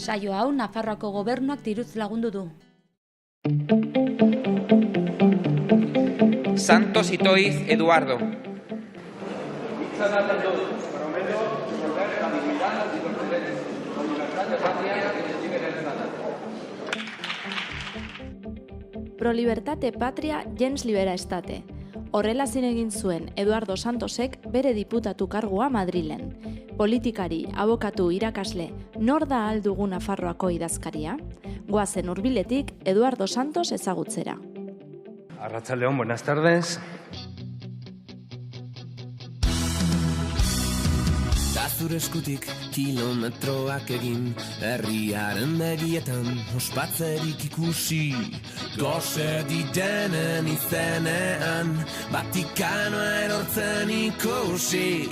Saio hau Nafarroako gobernuak diruz lagundu du. Santos Itoiz Eduardo. Pro Libertate Patria gens libera estate. Horrela egin zuen Eduardo Santosek bere diputatu kargua Madrilen. Politikari, abokatu, irakasle, nor da ahal dugu Nafarroako idazkaria? Goazen hurbiletik Eduardo Santos ezagutzera. Arratsaldeon, buenas tardes. Zure eskutik kilometroak egin, herriaren begietan ospatzerik ikusi. Gose ditenen izenean, Vatikanoa erortzen ikusi.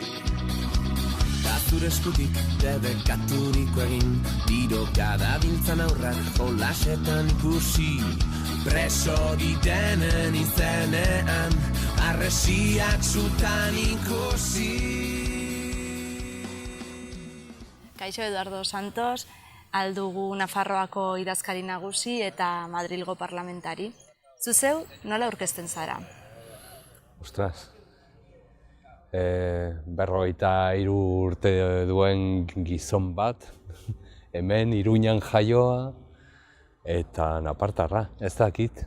Zure eskutik debekaturiko egin, tiroka dabiltzan aurrak jolasetan ikusi. Preso ditenen izenean, harresiak zutan ikusi. Kaixo Eduardo Santos, aldugu Nafarroako idazkari nagusi eta Madrilgo parlamentari. Zuzeu, nola aurkezten zara? Ostras, 53 urte duen gizon bat, hemen Iruñan jaioa eta napartarra, ez dakit.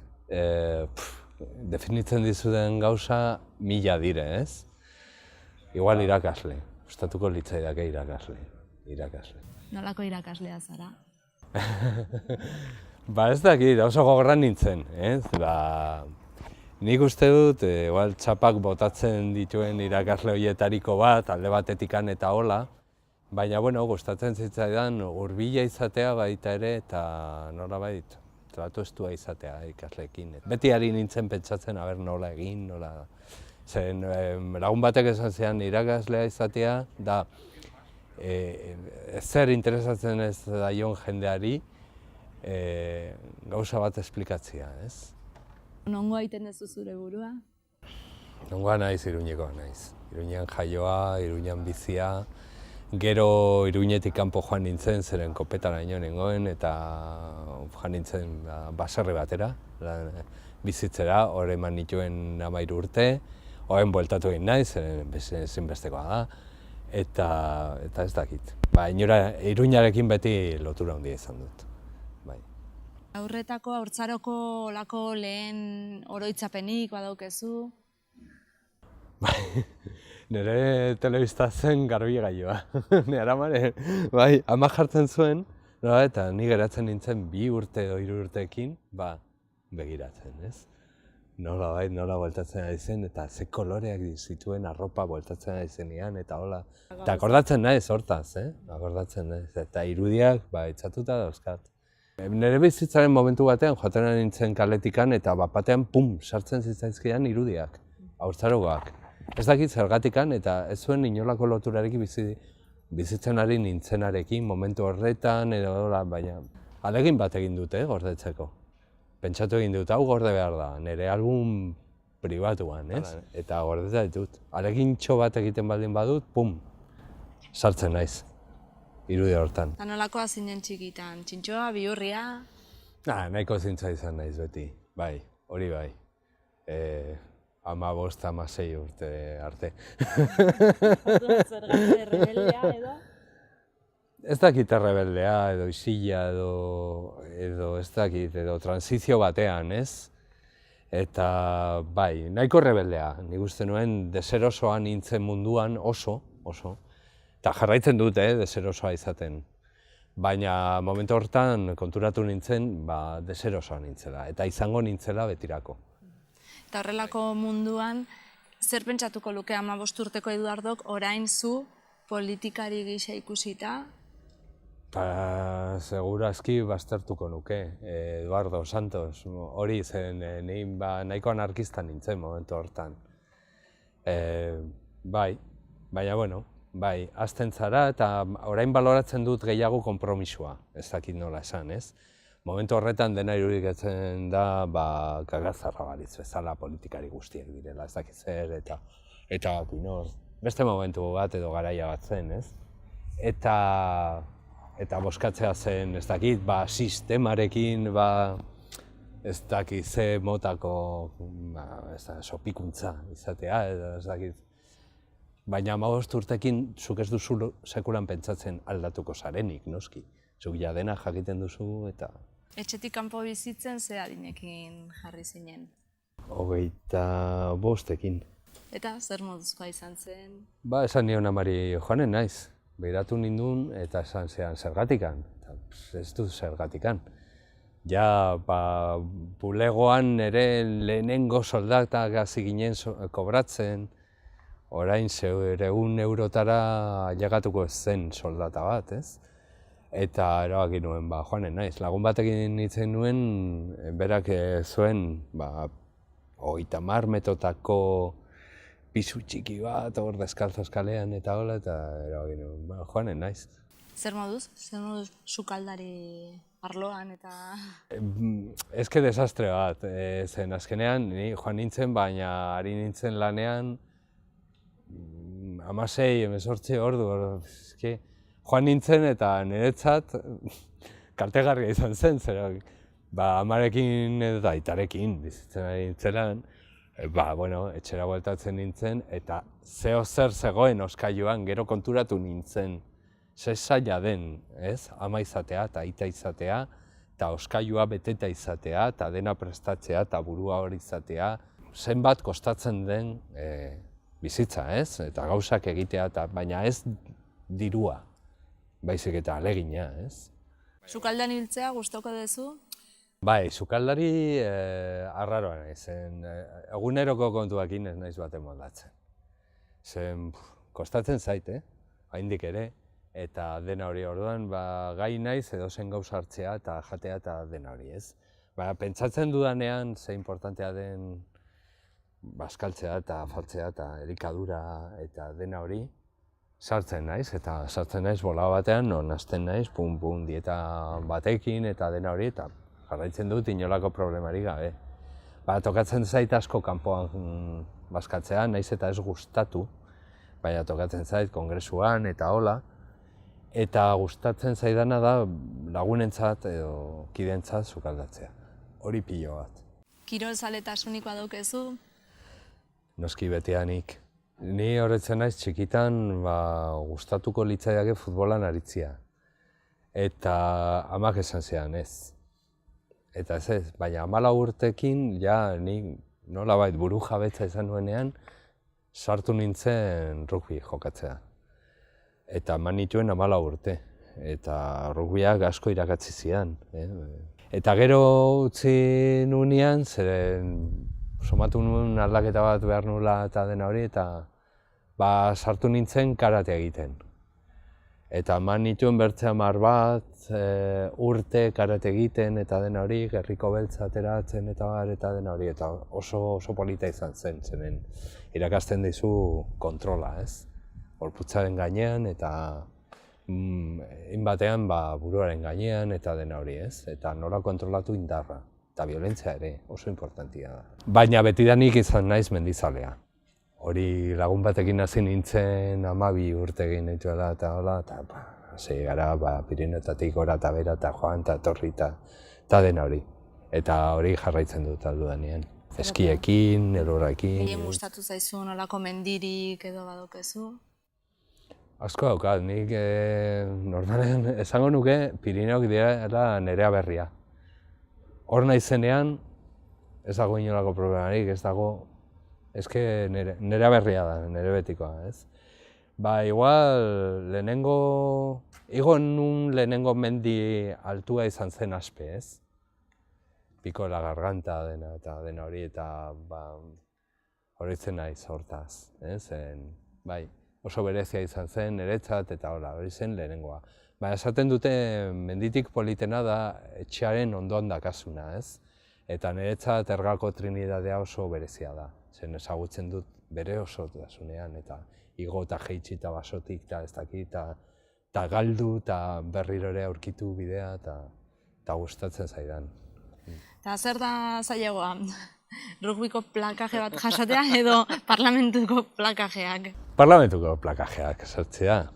Definitzen dizuden gauza mila dire, ez? Igual irakasle, gustatuko litzaidake irakasle. Nolako irakaslea zara? Ez dakit, oso gogorran nintzen, ez? Nik uste dut, igual txapak botatzen dituen irakasle horietariko bat, alde batetikan eta hola, baina, gustatzen zitzaidan hurbila izatea baita ere eta nolabait tratu estua izatea ikasleekin. Beti ari nintzen pentsatzen, nola egin, nola... Zen, lagun batek esan zean irakaslea izatea, da zer interesatzen ez daion jendeari gauza bat esplikatzea, ez? Nongoa egiten duzu zure burua? Nongoa naiz, Iruñekoa naiz. Iruñean jaioa, Iruñean bizia, gero Iruñetik kanpo joan nintzen, zeren kopetaraino nengoen, eta joan nintzen baserri batera, bizitzera, hor eman nituen 13 urte, horren bueltatu egin naiz, zeren ezinbestekoa da. Eta ez dakit. Iruñarekin beti lotura handia izan dut. Haurretako, haurtzaroko olako lehen oroitzapenik badaukezu? Nire telebista zen garbi gailua. Nire amare, ama jartzen zuen, eta ni geratzen nintzen 2 urte edo 3 urteekin, begiratzen, ez? Nola bueltatzen ari zen, eta ze koloreak zituen arropa bueltatzen ari zenean, eta hola. Eta akordatzen naiz hortaz, akordatzen naiz, eta irudiak itzatuta dauzkat. Nire bizitzaren momentu batean joaten nintzen kaletikan, eta batean, sartzen zitzaizkidan irudiak, haurtzarogoak. Ez dakit zergatikan, eta ez zuen inolako loturarekin bizitzen ari nintzenarekin, momentu horretan, edo hola, baina ahalegin bat egin dute, gordetzeko. Pentsatu egin dut, hau gorde behar da, nire album pribatuan, ez? Eta gordeta ditut. Alegintxo bat egiten baldin badut, sartzen naiz, irudi hortan. Eta nolakoa zinen txikitan? Txintxoa, bihurria? Nahiko zintza izan naiz beti, hori bai. 15-16 urte arte. Orduan zergatik errebeldea edo? Ez dakit errebeldea, edo isila, edo ez dakit, edo transizio batean, ez? Eta nahiko errebeldea. Nik uste nuen deserosoa nintzen munduan oso. Eta jarraitzen dut, deserosoa izaten. Baina momentu hortan konturatu nintzen, deserosoa nintzela, eta izango nintzela betirako. Eta horrelako munduan, zer pentsatuko luke 15 urteko Eduardok orain zu politikari gisa ikusita? Segurazki baztertuko nuke, Eduardo Santos. Hori zen, nahiko anarkista nintzen momentu hortan. Baina, hasten zara eta orain baloratzen dut gehiago konpromisua, ez dakit nola esan, ez? Momentu horretan dena irudikatzen da, gagazarra balitz bezala politikari guztiek direla, ez dakit zer, eta beste momentu bat edo garaia bat zen, ez? Eta eta boskatzea zen, ez dakit, sistemarekin, ez dakit ze motako sopikuntza izatea, ez dakit. Baina 15 urtekin zuk ez duzu sekulan pentsatzen aldatuko zarenik, noski. Zuk ja dena jakiten duzu eta... Etxetik kanpo bizitzen ze adinekin jarri zinen? 25ekin. Eta zer moduzkoa izan zen? Esan nion amari joanen naiz. Begiratu nindun eta esan zean zergatikan. Ez du zergatikan. Ja, bulegoan ere lehenengo soldatak hasi ginen kobratzen, orain 100 eurotara llegatuko ez zen soldata bat, ez? Eta erabaki nuen, joanen naiz. Lagun batekin nintzen nuen, berak zuen, 30 metrotako pisu txiki bat, hor deskalzo eskalean eta hola, eta erabaki nuen, joanen naiz. Zer moduz? Zer moduz sukaldari arloan eta... Ez que desastre bat, zen azkenean, ni joan nintzen, baina ari nintzen lanean 16-18 ordu, joan nintzen eta niretzat kaltegarria izan zen, zera, amarekin eta aitarekin bizitzen ari nintzelan, etxera bueltatzen nintzen eta zeo zer zegoen oskailuan gero konturatu nintzen. Ze zaila den, ez? Ama izatea eta aita izatea, eta oskailua beteta izatea, eta dena prestatzea, eta burua hori izatea. Zenbat kostatzen den bizitza, ez? Eta gauzak egitea, baina ez dirua, baizik eta alegina, ez? Sukaldean hiltzea gustoko duzu? Bai, sukaldari arraroa naiz, eguneroko kontuakin ez naiz baten moldatzen. Zen, kostatzen zait, haindik ere, eta dena hori orduan, gai naiz edozen gauza hartzea eta jatea eta dena hori, ez? Pentsatzen dudanean, ze importantea den bazkaltzea eta afaltzea eta elikadura eta dena hori, sartzen naiz, eta sartzen naiz bola batean, non hasten naiz, pum, dieta batekin eta dena hori, eta jarraitzen dut inolako problemari gabe. Tokatzen zait asko kanpoan bazkaltzea, naiz eta ez gustatu, baina tokatzen zait kongresuan eta hola, eta gustatzen zaidana da lagunentzat edo kidentzat sukaldatzea. Hori pilo bat. Kirolzaletasunik badaukezu? Noski betianik. Ni horretzen naiz txikitan gustatuko litzaidake futbolan aritzia. Eta amak esan zean ez. Eta ez, baina 14 urtekin, ni nolabait buru jabetza izan nuenean, sartu nintzen rugby jokatzea. Eta eman nituen 14 urte, eta rugbiak asko irakatsi zidan. Eta gero utzi nuenean, zeren somatu nuen aldaketa bat behar nula eta dena hori, eta sartu nintzen karate egiten. Eta eman nituen bertze 10 bat urte karate egiten eta dena hori, gerriko beltza ateratzen eta dena hori, eta oso polita izan zen, zenen irakasten dizu kontrola, ez? Gorputzaren gainean eta batean buruaren gainean eta dena hori, ez? Eta nola kontrolatu indarra eta violentzia ere oso importantia da. Baina betidanik izan naiz mendizalea. Hori lagun batekin hasi nintzen 12 urte egin nituela eta hola, eta hasi gara Pirinioetatik gora eta bera eta joan eta etorri eta dena hori. Eta hori jarraitzen dut aldudanean. Eskiekin, elurrekin. Gehien gustatu zaizu nolako mendirik edo badokezu? Asko daukat, nik normalen esango nuke Pirineok dira nerea berria. Hor naizenean ez dago inolako problemarik, ez dago, nerea berria da, nere betikoa, ez? Igual lehenengo mendi altua izan zen Aspe, ez? Pico de la Garganta dena eta dena hori, eta horitzen naiz hortaz, ez? Oso berezia izan zen, niretzat eta hori zen lehenengoa. Esaten dute menditik politena da etxearen ondoan dakasuna, ez? Eta niretzat Ergalko Trinidadea oso berezia da. Zen ezagutzen dut bere osotasunean, eta igo eta jeitsi eta basotik eta ez dakit, eta galdu eta berriro ere aurkitu bidea eta gustatzen zaidan. Eta zer da zailagoa? Rugbiko plakaje bat jasatea edo parlamentuko plakajeak? Parlamentuko plakajeak sartzea.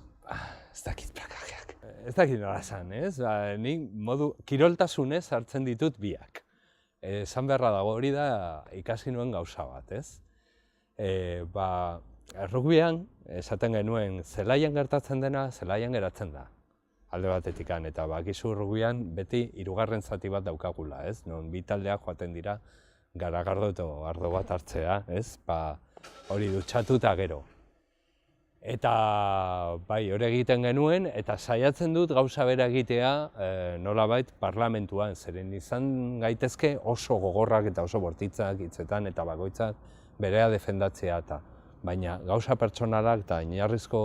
Ez dakit plakajeak. ez dakit nola esan, ez? Nik modu kiroltasunez hartzen ditut biak. Esan beharra dago hori da ikasi nuen gauza bat, ez? Rugbyan, esaten genuen, zelaian gertatzen dena, zelaian geratzen da. Alde batetikan, eta bakizu rugbyan beti hirugarren zati bat daukagula, ez? Non bi taldeak joaten dira garagardo eta ardo bat hartzea, ez? Hori dutxatuta gero. Eta bai, hori egiten genuen, eta saiatzen dut gauza bera egitea nolabait parlamentuan, zeren izan gaitezke oso gogorrak eta oso bortitzak hitzetan eta bakoitzak berea defendatzea eta baina gauza pertsonalak eta oinarrizko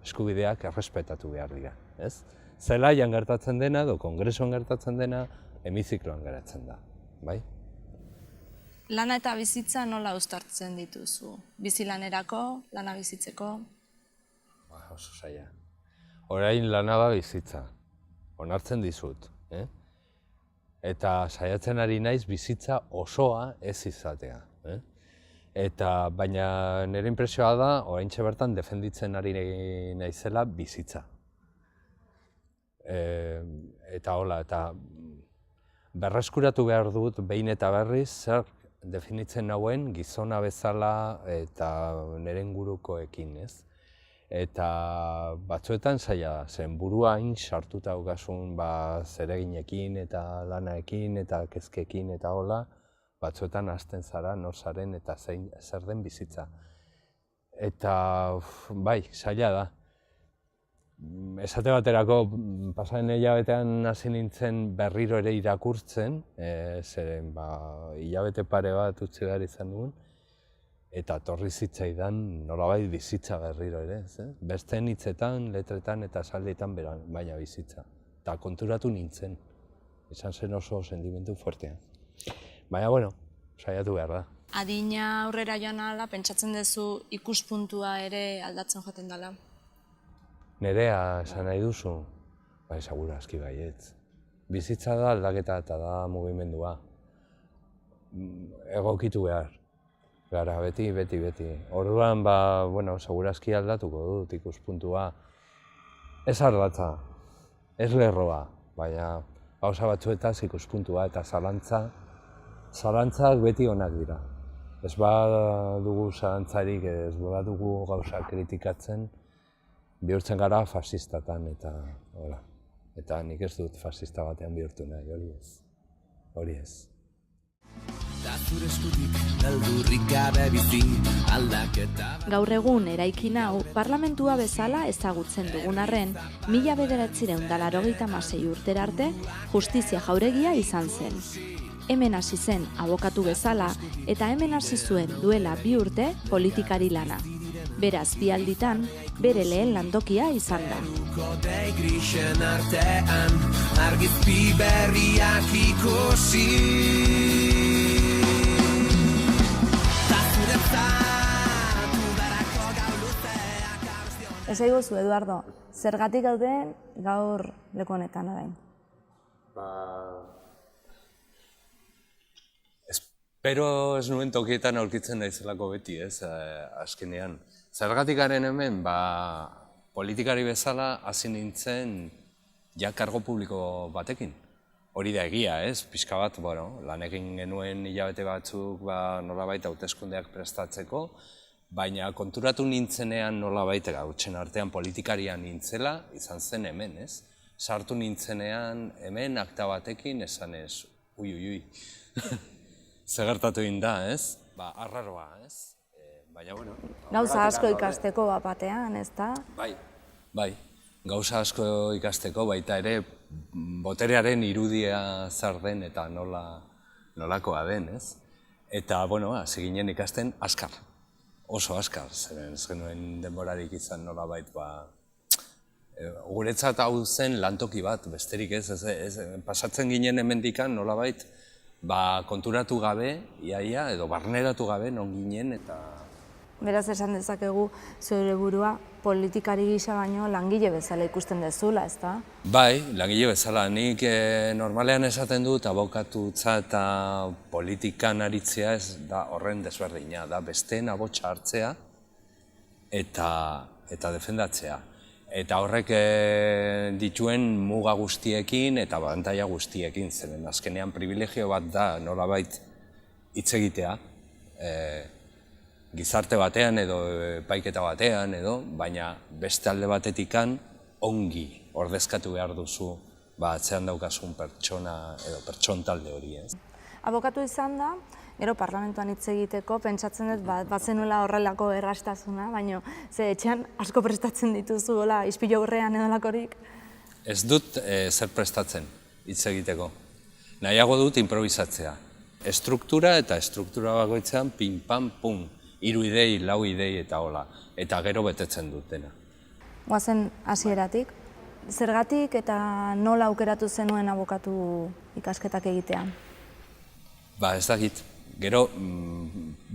eskubideak errespetatu behar dira, ez? Zelaian gertatzen dena edo kongresuan gertatzen dena hemizikloan geratzen da, bai? Lana eta bizitza nola uztartzen dituzu? Bizilanerako, lana bizitzeko? Oso zaila. Orain lana da bizitza, onartzen dizut. Eta saiatzen ari naiz bizitza osoa ez izatea. Baina nire inpresioa da, oraintxe bertan defenditzen ari naizela bizitza. Eta hola, eta berreskuratu behar dut behin eta berriz zer definitzen nauen gizona bezala eta nire ingurukoekin, ez? Eta batzuetan zaila da, zen burua hain sartuta daukasun zereginekin eta lanaekin eta kezkekin eta hola, batzuetan hasten zara nor zaren eta zer den bizitza. Eta bai, zaila da. Esate baterako, pasaren hilabetean hasi nintzen berriro ere irakurtzen, zeren hilabete pare bat utzi behar izan dugun, eta torri zitzaidan nolabait bizitza berriro ere, besteen hitzetan, letretan eta esaldeetan baina bizitza. Eta konturatu nintzen, izan zen oso sentimendu fuertea. Baina, bueno, saiatu behar da. Adina aurrera joan ahala, pentsatzen duzu ikuspuntua ere aldatzen joaten dela? Nerea esan nahi duzu? Bai, segura aski baietz. Bizitza da aldaketa eta da mugimendua. Egokitu behar. Gara, beti. Orduan, segura aski aldatuko dut ikuspuntua. Ez ardatza, ez lerroa, baina gauza batzuetaz ikuspuntua eta zalantzak beti onak dira. Ez badugu zalantzarik, ez badugu gauza kritikatzen, bihurtzen gara fasistatan eta nik ez dut fasista batean bihurtu nahi, hori ez. Gaur egun eraikin hau parlamentua bezala ezagutzen dugun arren, 1986 urtera arte justizia jauregia izan zen. Hemen hasi zen abokatu bezala eta hemen hasi zuen duela 2 urte politikari lana. Beraz, 2 alditan, bere lehen lantokia izan da. Ez eguzu, Eduardo, zergatik gauden gaur leku honetan orain? Espero ez nuen tokietan aurkitzen naizelako beti, azkenean. Zergatik garen hemen, politikari bezala hasi nintzen kargo publiko batekin. Hori da egia, pixka bat, lan egin genuen hilabete batzuk nolabait hauteskundeak prestatzeko, baina konturatu nintzenean nolabait gautxen artean politikarian nintzela, izan zen hemen, sartu nintzenean hemen akta batekin esan ez, ui, zegertatu da, arraroa, baina, bueno. Gauza asko ikasteko batean, ez da? Bai, gauza asko ikasteko, baita ere boterearen irudia zer den eta nolakoa den, Eta, hasi ginen ikasten azkar, oso azkar, zeren ez genuen denborarik izan nolabait, guretzat hau zen lantoki bat, besterik pasatzen ginen hemendikan nolabait, konturatu gabe, iaia, edo barneratu gabe non ginen eta... Beraz esan dezakegu zure burua politikari gisa baino langile bezala ikusten dezula, ez da? Bai, langile bezala. Nik normalean esaten dut abokatutza eta politikan aritzea ez da horren desberdina, da besteen abotsa hartzea eta defendatzea. Eta horrek dituen muga guztiekin eta abantaila guztiekin, zeren azkenean privilegio bat da nolabait hitz egitea, gizarte batean edo epaiketa batean edo, baina beste alde batetikan ongi ordezkatu behar duzu atzean daukasun pertsona edo pertson talde hori. Abokatu izan da, gero parlamentuan hitz egiteko, pentsatzen dut bazenuela horrelako errastasuna, baina ze etxean asko prestatzen dituzu, ispilu aurrean edo lakorik? Ez dut zer prestatzen hitz egiteko. Nahiago dut improvisatzea. Estruktura eta estruktura bakoitzean pin, pam, pum, 3 idei, 4 idei eta hola, eta gero betetzen dut dena. Goazen hasieratik, zergatik eta nola aukeratu zenuen abokatu ikasketak egitea? Ez dakit. Gero,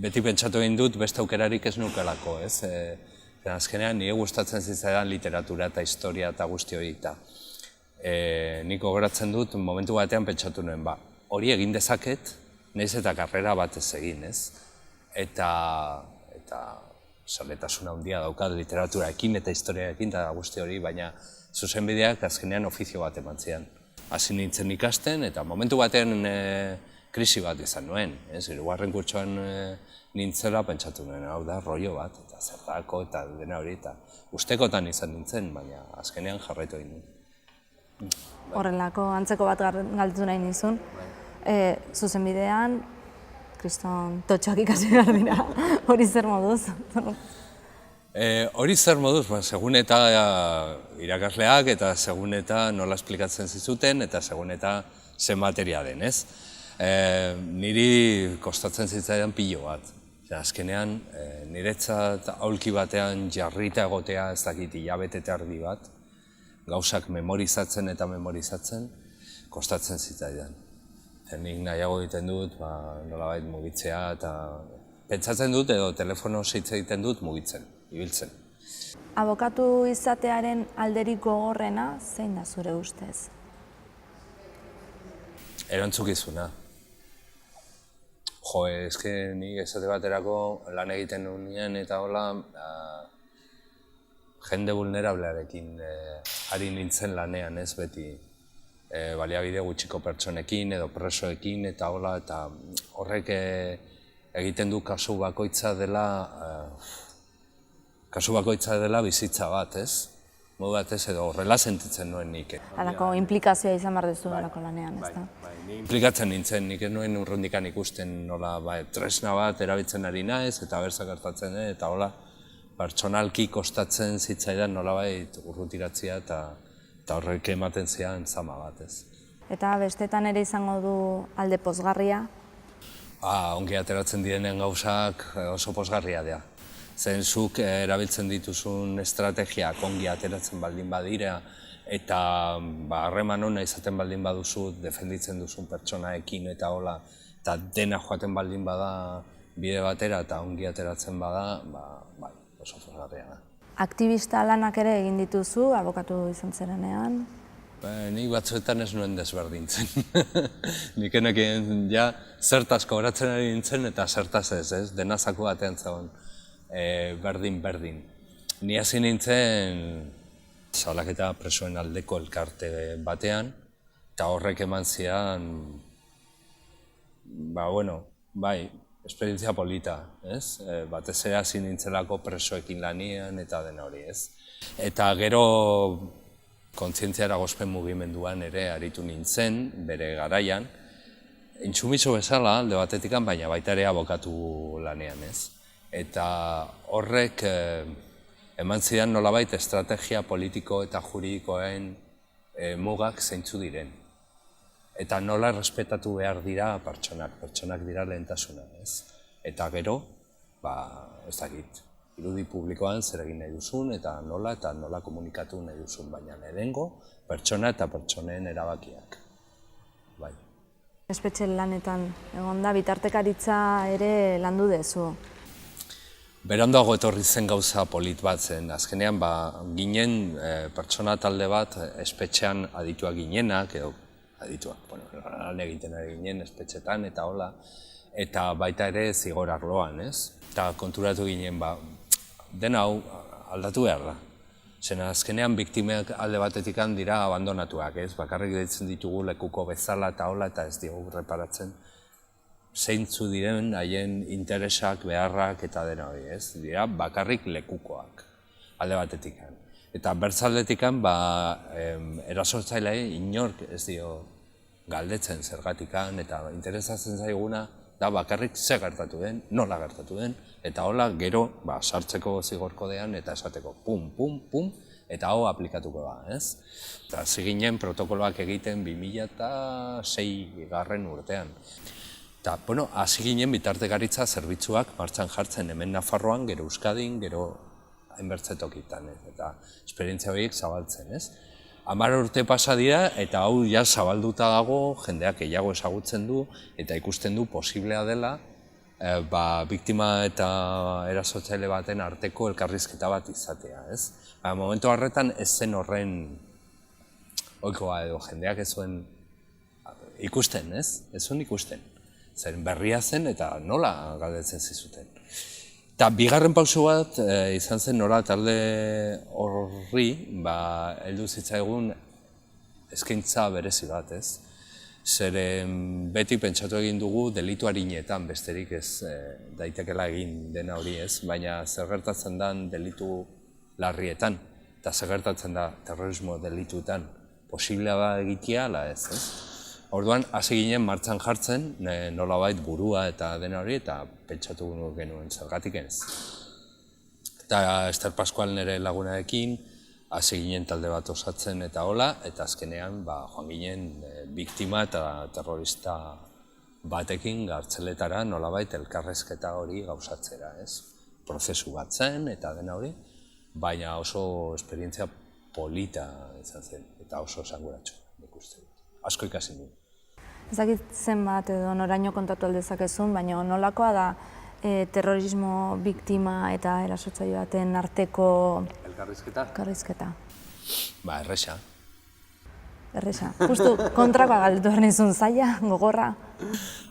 beti pentsatu egin dut beste aukerarik ez nukelako, ez? Azkenean, nire gustatzen zitzaidan literatura eta historia eta guzti hori eta nik gogoratzen dut, momentu batean pentsatu nuen, hori egin dezaket, nahiz eta karrera bat ez egin, ez? Eta zaletasuna handia daukat literaturaekin eta historiaekin eta guzti hori, baina zuzenbideak azkenean ofizio bat eman zian. Hasi nintzen ikasten eta momentu batean krisi bat izan nuen, hirugarren kurtsoan nintzela pentsatu nuen, hau da, rollo bat, eta zertako eta dena hori, eta ustekotan izan nintzen, baina azkenean jarraitu egin nuen. Horrelako antzeko bat galdetu nahi nizun, zuzenbidean, kriston totxak ikasi behar dira, hori zer moduz? Hori zer moduz, segun eta irakasleak eta segun eta nola esplikatzen zizuten eta segun eta ze materia den, ez? Niri kostatzen zitzaidan pilo bat. Azkenean, niretzat aulki batean jarrita egotea ez dakit hilabete eta erdi bat, gauzak memorizatzen eta memorizatzen, kostatzen zitzaidan. Nik nahiago egiten dut, nolabait mugitzea eta pentsatzen dut edo telefono hitz egiten dut mugitzen, ibiltzen. Abokatu izatearen alderik gogorrena zein da zure ustez? Erantzukizuna. Jo, eske nik esate baterako lan egiten nuenean eta hola jende vulnerablearekin ari nintzen lanean, ez beti baliabide gutxiko pertsonekin edo presoekin eta hola, eta horrek egiten du kasu bakoitza dela bizitza bat, ez? Modu batez edo horrela sentitzen nuen nik. Halako implikazioa izan behar duzu halako lanean, ez da? Ni implikatzen nintzen, nik ez nuen urrundikan ikusten nola tresna bat erabiltzen ari naiz eta berza gertatzen eta hola pertsonalki kostatzen zitzaidan nolabait urrutiratzea eta horrek ematen zian zama bat, ez. Eta bestetan ere izango du alde pozgarria? Ongi ateratzen direnen gauzak oso pozgarria dira. Zen zuk erabiltzen dituzun estrategiak ongi ateratzen baldin badira eta harreman ona izaten baldin baduzu, defenditzen duzun pertsonaekin eta hola, eta dena joaten baldin bada bide batera eta ongi ateratzen bada, oso pozgarria da. Aktivista lanak ere egin dituzu, abokatu izan zerenean? Nik batzuetan ez nuen desberdintzen. Nik enekien zertaz kobratzen ari nintzen eta zertaz ez, denazako batean zegoen. Berdin. Ni hasi nintzen salaketa presoen aldeko elkarte batean, eta horrek eman zian, esperientzia polita, ez? Batez ere hasi nintzelako presoekin lanean eta dena hori, ez? Eta gero kontzientzia eragozpen mugimenduan ere aritu nintzen, bere garaian, intsumiso bezala alde batetikan, baina baita ere abokatu lanean, ez? Eta horrek eman zidan nolabait estrategia politiko eta juridikoen mugak zeintzu diren. Eta nola errespetatu behar dira pertsonak dira lehentasuna, ez? Eta gero, ez dakit, irudi publikoan zer egin nahi duzun eta nola komunikatu nahi duzun, baina lehenengo pertsona eta pertsonen erabakiak. Espetxe lanetan egon da, bitartekaritza ere landu dezu. Beranduago etorri zen gauza polit bat zen, azkenean ginen pertsona talde bat espetxean adituak ginenak, edo adituak, lan egiten ari ginen espetxetan eta hola, eta baita ere zigor arloan, ez? Eta konturatu ginen, dena hau aldatu behar da. Zena azkenean biktimeak alde batetik dira abandonatuak, ez? Bakarrik deitzen ditugu lekuko bezala eta hola eta ez diogu reparatzen zeintzu diren haien interesak, beharrak eta dena hori, ez? Dira bakarrik lekukoak alde batetik. Eta bertzaldetik erasotzailei inork ez dio galdetzen zergatikan eta interesatzen zaiguna da bakarrik ze gertatu den, nola gertatu den, eta hola gero sartzeko zigorkodean eta esateko pum, pum, pum, eta hau aplikatuko da, ez? Eta ziginen protokoloak egiten 2006 garren urtean. Eta, bueno, hasi ginen bitartekaritza zerbitzuak martxan jartzen hemen Nafarroan, gero Euskadin, gero hainbertze tokitan, eta esperientzia horiek zabaltzen, ez? 10 urte pasa dira, eta hau ja zabalduta dago, jendeak gehiago ezagutzen du, eta ikusten du posiblea dela, biktima eta erasotzaile baten arteko elkarrizketa bat izatea, ez? Momentu horretan ez zen horren ohikoa edo jendeak ez zuen ikusten, ez? Ez zuen ikusten. Zer berria zen eta nola galdetzen zizuten. Eta bigarren pauso bat izan zen nola talde horri heldu zitzaigun eskaintza berezi bat, ez? Zeren beti pentsatu egin dugu delitu arinetan besterik ez daitekela egin dena hori, ez? Baina zer gertatzen den delitu larrietan eta zer gertatzen da terrorismo delituetan posiblea da egitea ala ez, ez? Orduan, hasi ginen martxan jartzen, nolabait burua eta dena hori, eta pentsatu genuen zergatik ez. Eta Ester Pascual nire lagunarekin, hasi ginen talde bat osatzen eta hola, eta azkenean joan ginen biktima eta terrorista batekin gartzeletara nolabait elkarrezketa hori gauzatzera, ez? Prozesu bat zen eta dena hori, baina oso esperientzia polita izan zen, eta oso esanguratsu, nik uste dut. Asko ikasi du. Ez dakit zenbat edo noraino kontatu aldezakezun, baina nolakoa da terrorismo biktima eta erasotzaile baten arteko elkarrizketa? Erresa. Erresa. Justu kontrakoa galdetu behar nizun, zaila, gogorra?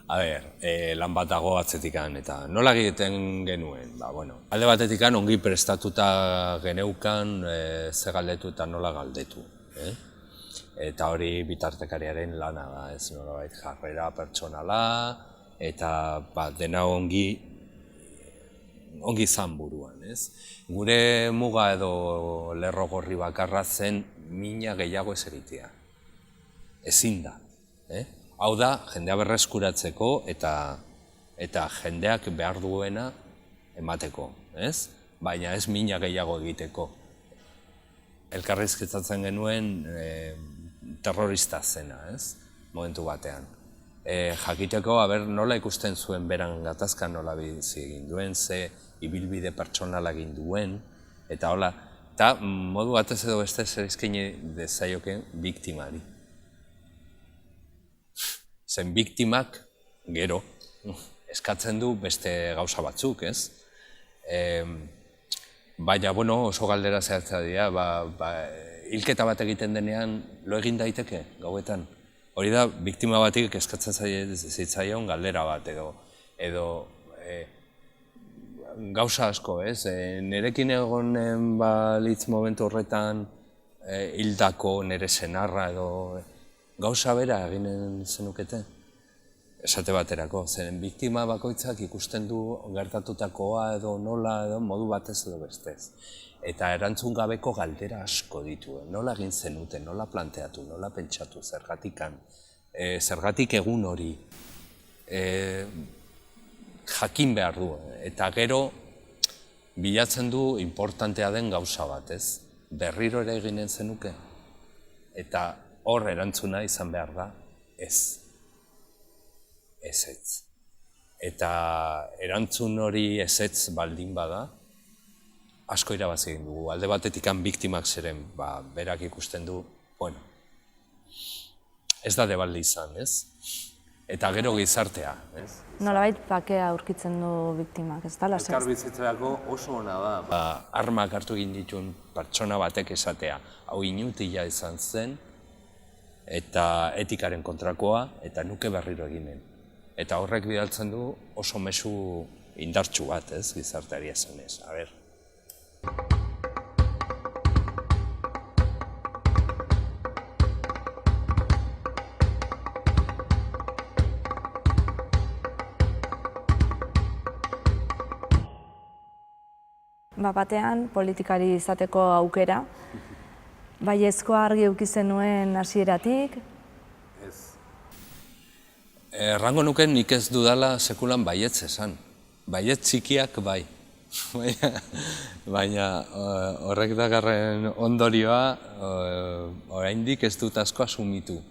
A ber, lan bat dago atzetikan eta nola egiten genuen? Alde batetikan ongi prestatuta geneukan ze galdetu eta nola galdetu. Eta hori bitartekariaren lana da, ez nolabait jarrera pertsonala, eta dena ongi izan buruan, ez? Gure muga edo lerro gorri bakarra zen mina gehiago ez egitea. Ezin da. Hau da, jendea berreskuratzeko eta jendeak behar duena emateko, ez? Baina ez mina gehiago egiteko. Elkarrizketatzen genuen terrorista zena, ez? Momentu batean. Jakiteko, nola ikusten zuen beran gatazka nola bizi egin duen, ze ibilbide pertsonala egin duen, eta hola, eta modu batez edo beste zer eskaini dezaioke biktimari. Zen biktimak, gero, eskatzen du beste gauza batzuk, ez? Baina, oso galdera zehatza dira, hilketa bat egiten denean lo egin daiteke gauetan. Hori da, biktima batik eskatzen zitzaion galdera bat edo gauza asko, ez? Nerekin egonen balitz momentu horretan hildako nere senarra edo gauza bera eginen zenukete. Esate baterako, zeren biktima bakoitzak ikusten du gertatutakoa edo nola edo modu batez edo bestez. Eta erantzun gabeko galdera asko ditu, nola egin zenuten, nola planteatu, nola pentsatu, zergatikan, zergatik egun hori jakin behar du. Eta gero bilatzen du importantea den gauza bat, ez? Berriro ere eginen zenuke. Eta hor erantzuna izan behar da, ez. Ezetz. Eta erantzun hori ezetz baldin bada, asko irabazi egin dugu. Alde batetikan biktimak ziren, berak ikusten du, ez da debaldi izan, ez? Eta gero gizartea, ez? Nolabait bakea aurkitzen du biktimak, ez da? Elkarbizitzarako oso ona da, armak hartu egin dituen pertsona batek esatea, hau inutila izan zen, eta etikaren kontrakoa, eta nuke berriro eginen. Eta horrek bidaltzen du oso mezu indartsu bat, ez, gizarteari esanez. A ber. Batean politikari izateko aukera, baiezkoa argi eduki zenuen hasieratik. Errango nuke nik ez dudala sekulan baietz esan. Baietz txikiak bai. Baina horrek dakarren ondorioa oraindik ez dut asko asumitu.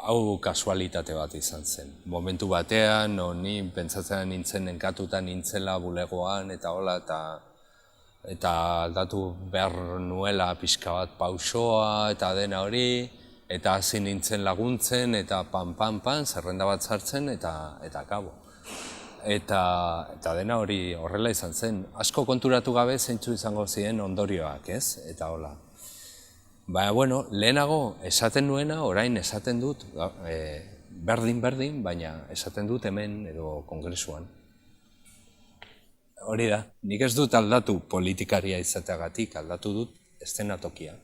Hau kasualitate bat izan zen. Momentu batean, ni pentsatzen nintzen enkatuta nintzela bulegoan eta hola, eta aldatu behar nuela pixka bat pausoa eta dena hori, eta hasi nintzen laguntzen, eta pan, zerrenda bat sartzen, eta kabo. Eta dena hori horrela izan zen. Asko konturatu gabe zeintzu izango ziren ondorioak, ez? Eta hola. Baina, bueno, lehenago esaten nuena, orain esaten dut, berdin, baina esaten dut hemen edo kongresuan. Hori da, nik ez dut aldatu politikaria izateagatik, aldatu dut eszenatokia.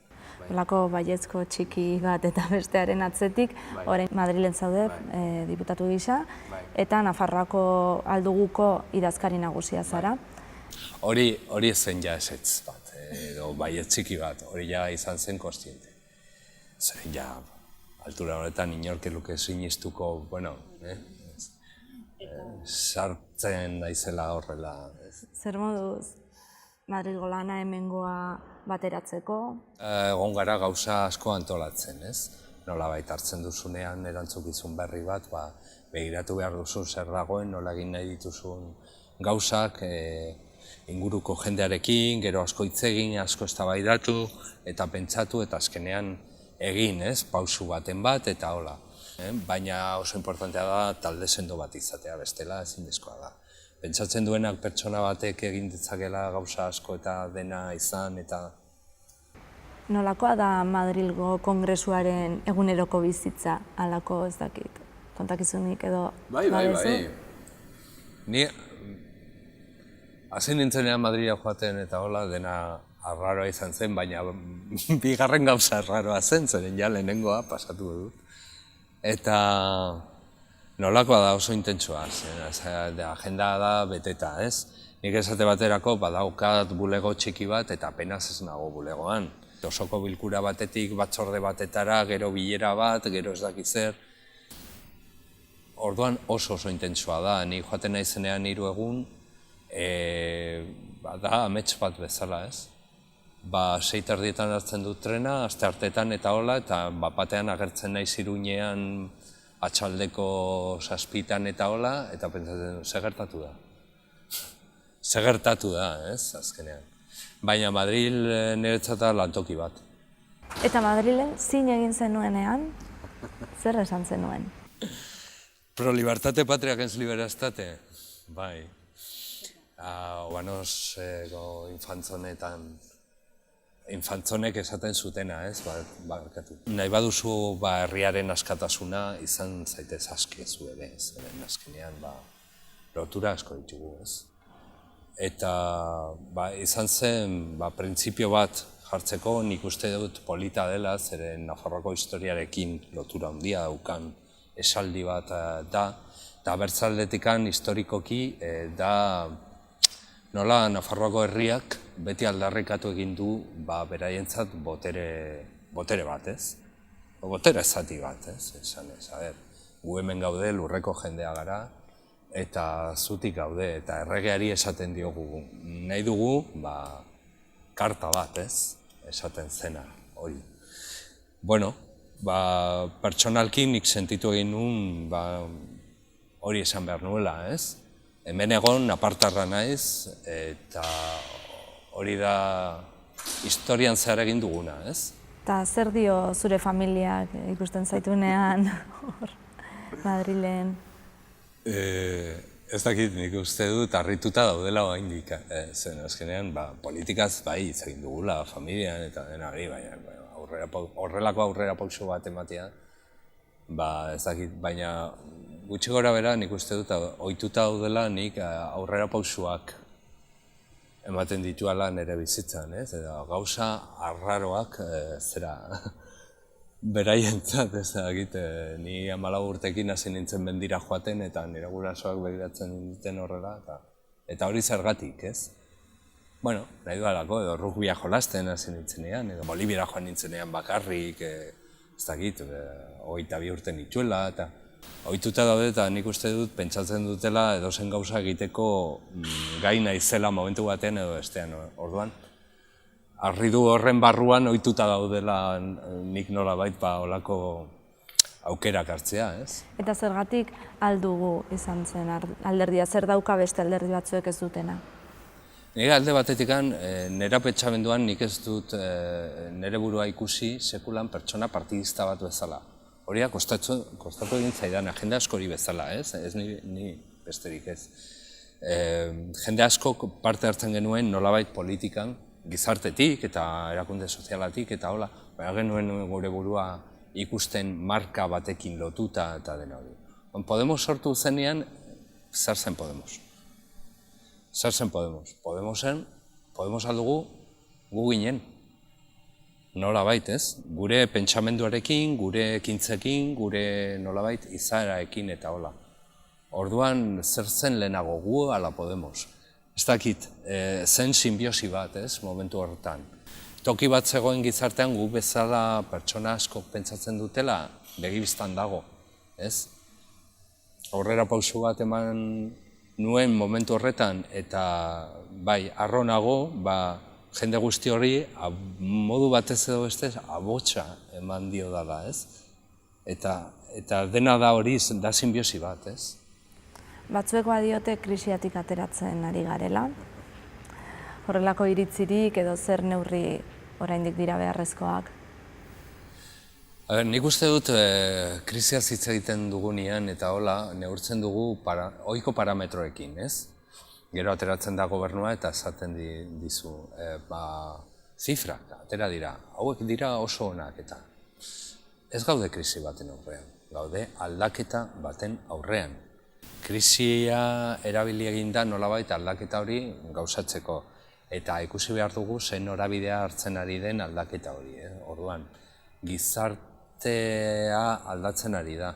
Holako baiezko txiki bat eta bestearen atzetik, orain Madrilen zaude diputatu gisa, eta Nafarroako alduguko idazkari nagusia zara. Hori zen ja esetz bat, edo baietz txiki bat, hori ja izan zen kontziente. Zeren ja, altura honetan inork luke sinistuko, bueno, sartzen daizela horrela. Zer moduz Madrilgo lana hemengoa bateratzeko? Egon gara gauza asko antolatzen, ez? Nolabait hartzen duzunean erantzukizun berri bat, begiratu behar duzu zer dagoen, nola egin nahi dituzun gauzak, inguruko jendearekin, gero asko hitz egin, asko eztabaidatu eta pentsatu eta azkenean egin, ez? Pausu baten bat eta hola. Baina oso importantea da talde sendo bat izatea, bestela ezinezkoa da. Pentsatzen duenak pertsona batek egin ditzakela gauza asko eta dena izan eta... Nolakoa da Madrilgo kongresuaren eguneroko bizitza, halako ez dakit, kontakizunik edo... Bai. Ni hasi nintzenean Madrila joaten eta hola dena arraroa izan zen, baina bigarren gauza arraroa zen, zeren ja lehenengoa pasatu dut. Eta nolakoa da oso intentsua, agenda da beteta, ez? Nik esate baterako badaukat bulego txiki bat eta apenas ez nago bulegoan. Osoko bilkura batetik batzorde batetara, gero bilera bat, gero ez dakit zer. Orduan oso intentsua da, ni joaten naizenean 3 egun, da amets bat bezala, ez? 6:30 hartzen dut trena, astearteetan eta hola, eta batean agertzen naiz Iruñean atxaldeko 7:00 eta hola, eta pentsatzen dut, gertatu da. Gertatu da, ez, azkenean. Baina Madril niretzat da lantoki bat. Eta Madrilen zin egin zenuenean, zer esan zenuen? Pro libertate patria gens libera estate, bai. Oanoz infantzonek esaten zutena, ez, barkatu. Nahi baduzu herriaren askatasuna izan zaitez aske zu ere, zeren azkenean lotura asko ditugu, ez. Eta izan zen printzipio bat jartzeko, nik uste dut polita dela, zeren Nafarroako historiarekin lotura handia daukan esaldi bat da, eta abertzaldetikan historikoki da nola Nafarroako herriak beti aldarrikatu egin du beraientzat botere bat, ez? Botere zati bat, ez? Esan ez, gu hemen gaude lurreko jendea gara, eta zutik gaude, eta erregeari esaten diogu. Nahi dugu, karta bat, ez? Esaten zena, hori. Bueno, pertsonalki nik sentitu egin nuen hori esan behar nuela, ez? Hemen egon apartarra naiz, eta hori da historian zehar egin duguna, ez? Eta zer dio zure familiak ikusten zaitunean Madrilen? Ez dakit, nik uste dut harrituta daudela oraindik, zen azkenean politikaz hitz egin dugula familian eta dena hori, baina horrelako aurrera pauso bat ematea, ez dakit, baina gutxi gora bera nik uste dut ohituta daudela nik aurrera pausoak ematen dituala nire bizitzan, ez? Gauza arraroak zera beraientzat, ez dakit, ni 14 urtekin hasi nintzen mendira joaten eta nire gurasoak begiratzen duten horrela, eta Eta hori zergatik, ez? Bueno, nahi dualako, edo rugbia jolasten hasi nintzenean, edo Boliviara joan nintzenean bakarrik, ez dakit, 22 urte nituela, eta ohituta daude eta nik uste dut pentsatzen dutela edozen gauza egiteko gai naizela momentu batean edo bestean, orduan. Harridu horren barruan ohituta daudela nik nolabait olako aukerak hartzea, ez? Eta zergatik aldugu izan zen alderdia, zer dauka beste alderdi batzuek ez dutena? Nire alde batetik nera pentsamenduan nik ez dut nire burua ikusi sekulan pertsona partidista bat bezala. Hori da kostatu egin zaidan, jende askori bezala, ez? Ez ni besterik ez. Jende askok parte hartzen genuen nolabait politikan, gizartetik eta erakunde sozialatik eta hola, baina genuen gure burua ikusten marka batekin lotuta eta dena hori. Podemos sortu zenean, zer zen Podemos? Zer zen Podemos? Podemos aldugu gu ginen. Nolabait, ez? Gure pentsamenduarekin, gure ekintzekin, gure nolabait izaeraekin eta hola. Orduan, zer zen lehenago gu ala Podemos? Ez dakit, zen simbiosi bat, ez? Momentu horretan. Toki bat zegoen gizartean gu bezala pertsona askok pentsatzen dutela begibistan dago, ez? Aurrera pausu bat eman nuen momentu horretan eta bai, arronago, jende guzti hori modu batez edo bestez abotsa eman dio dala, ez? Eta dena da hori, da simbiosi bat, ez? Batzuek badiote krisiatik ateratzen ari garela. Horrelako iritzirik edo zer neurri oraindik dira beharrezkoak? Nik uste dut krisiaz hitz egiten dugunean eta hola neurtzen dugu ohiko parametroekin, ez? Gero ateratzen da gobernua eta esaten dizu, zifrak, atera dira, hauek dira oso onak eta ez gaude krisi baten aurrean, gaude aldaketa baten aurrean. Krisia erabili egin da nolabait aldaketa hori gauzatzeko eta ikusi behar dugu zein norabidea hartzen ari den aldaketa hori, orduan. Gizartea aldatzen ari da.